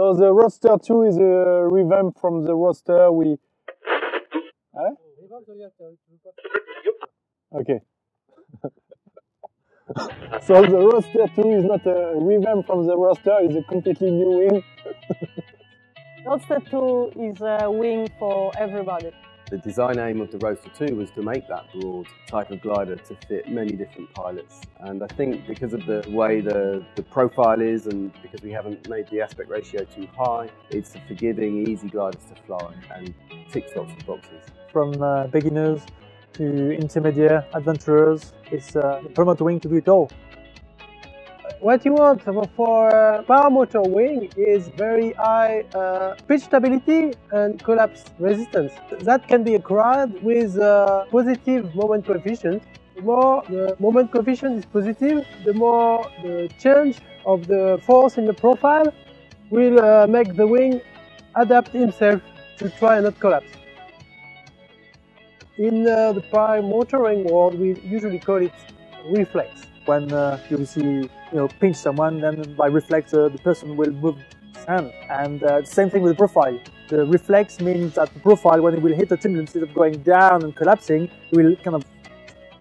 So the Roadster 2 is a revamp from the Roadster we... Okay. So the Roadster 2 is not a revamp from the Roadster, it's a completely new wing. Roadster 2 is a wing for everybody. The design aim of the Roadster 2 was to make that broad type of glider to fit many different pilots. And I think because of the way the profile is and because we haven't made the aspect ratio too high, it's a forgiving, easy glider to fly and ticks lots of boxes. From beginners to intermediate adventurers, it's a paramotore wing to do it all. What you want for a paramotore wing is very high pitch stability and collapse resistance. That can be acquired with positive moment coefficient. The more the moment coefficient is positive, the more the change of the force in the profile will make the wing adapt himself to try and not collapse. In the paramotoring world, we usually call it reflex. When you see, pinch someone, then by reflex the person will move his hand. And same thing with the profile. The reflex means that the profile, when it will hit the timber, instead of going down and collapsing, it will kind of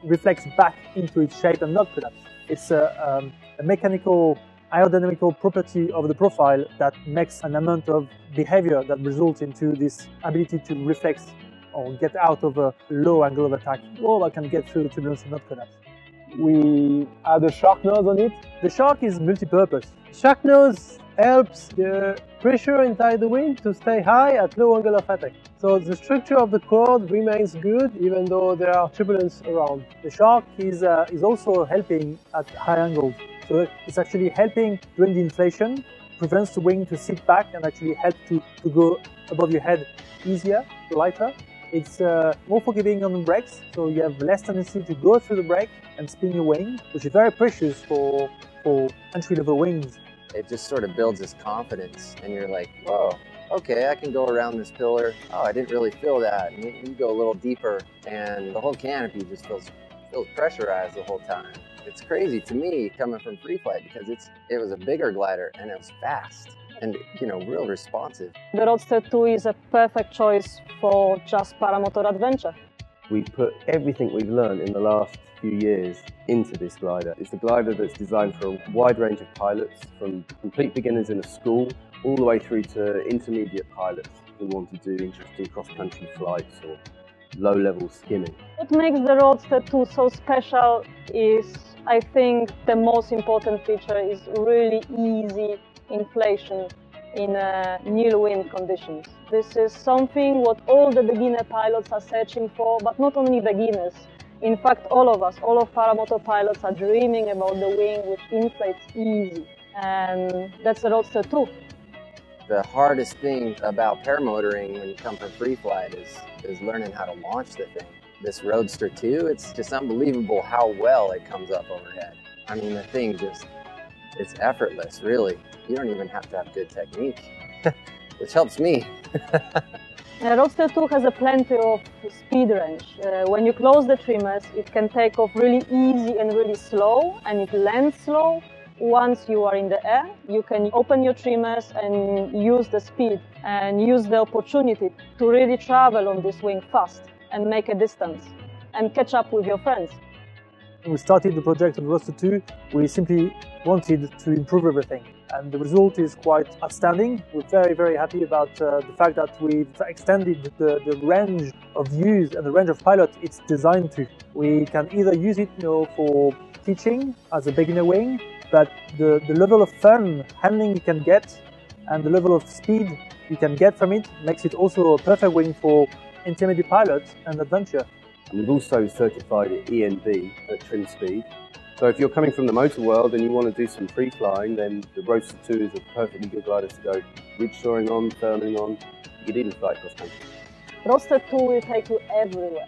reflex back into its shape and not collapse. It's a mechanical, aerodynamical property of the profile that makes an amount of behavior that results into this ability to reflex or get out of a low angle of attack, or that can get through the turbulence and not collapse. We add a shark nose on it. The shark is multi-purpose. Shark nose helps the pressure inside the wing to stay high at low angle of attack. So the structure of the cord remains good even though there are turbulence around. The shark is also helping at high angles. So it's actually helping during the inflation, prevents the wing to sit back and actually help to go above your head easier, lighter. It's more forgiving on the brakes, so you have less tendency to go through the brake and spin your wing, which is very precious for entry-level wings. It just sort of builds this confidence, and you're like, whoa, okay, I can go around this pillar. Oh, I didn't really feel that. And you go a little deeper, and the whole canopy just feels pressurized the whole time. It's crazy to me coming from free flight because it was a bigger glider and it was fast. And real responsive. The Roadster 2 is a perfect choice for just paramotor adventure. We've put everything we've learned in the last few years into this glider. It's a glider that's designed for a wide range of pilots, from complete beginners in a school all the way through to intermediate pilots who want to do interesting cross-country flights or low-level skimming. What makes the Roadster 2 so special is, I think, the most important feature is really easy inflation in nil wind conditions. This is something what all the beginner pilots are searching for, but not only beginners. In fact, all of us, all of paramotor pilots are dreaming about the wing which inflates easy. And that's the Roadster 2. The hardest thing about paramotoring when you come from free flight is learning how to launch the thing. This Roadster 2, it's just unbelievable how well it comes up overhead. I mean, the thing it's effortless, really. You don't even have to have good technique, which helps me. Roadster 2 has a plenty of speed range. When you close the trimmers, it can take off really easy and really slow, and it lands slow. Once you are in the air, you can open your trimmers and use the speed and use the opportunity to really travel on this wing fast and make a distance and catch up with your friends. When we started the project on Roadster 2, we simply wanted to improve everything. And the result is quite outstanding. We're very, very happy about the fact that we've extended the range of use and the range of pilot it's designed to. We can either use it for teaching as a beginner wing, but the level of fun handling you can get and the level of speed you can get from it makes it also a perfect wing for intermediate pilots and adventure. And we've also certified it ENV at trim speed. So if you're coming from the motor world and you want to do some free flying, then the Roadster 2 is a perfectly good glider to go ridge soaring on, thermaling on. You could even fly cross country. Roadster 2 will take you everywhere.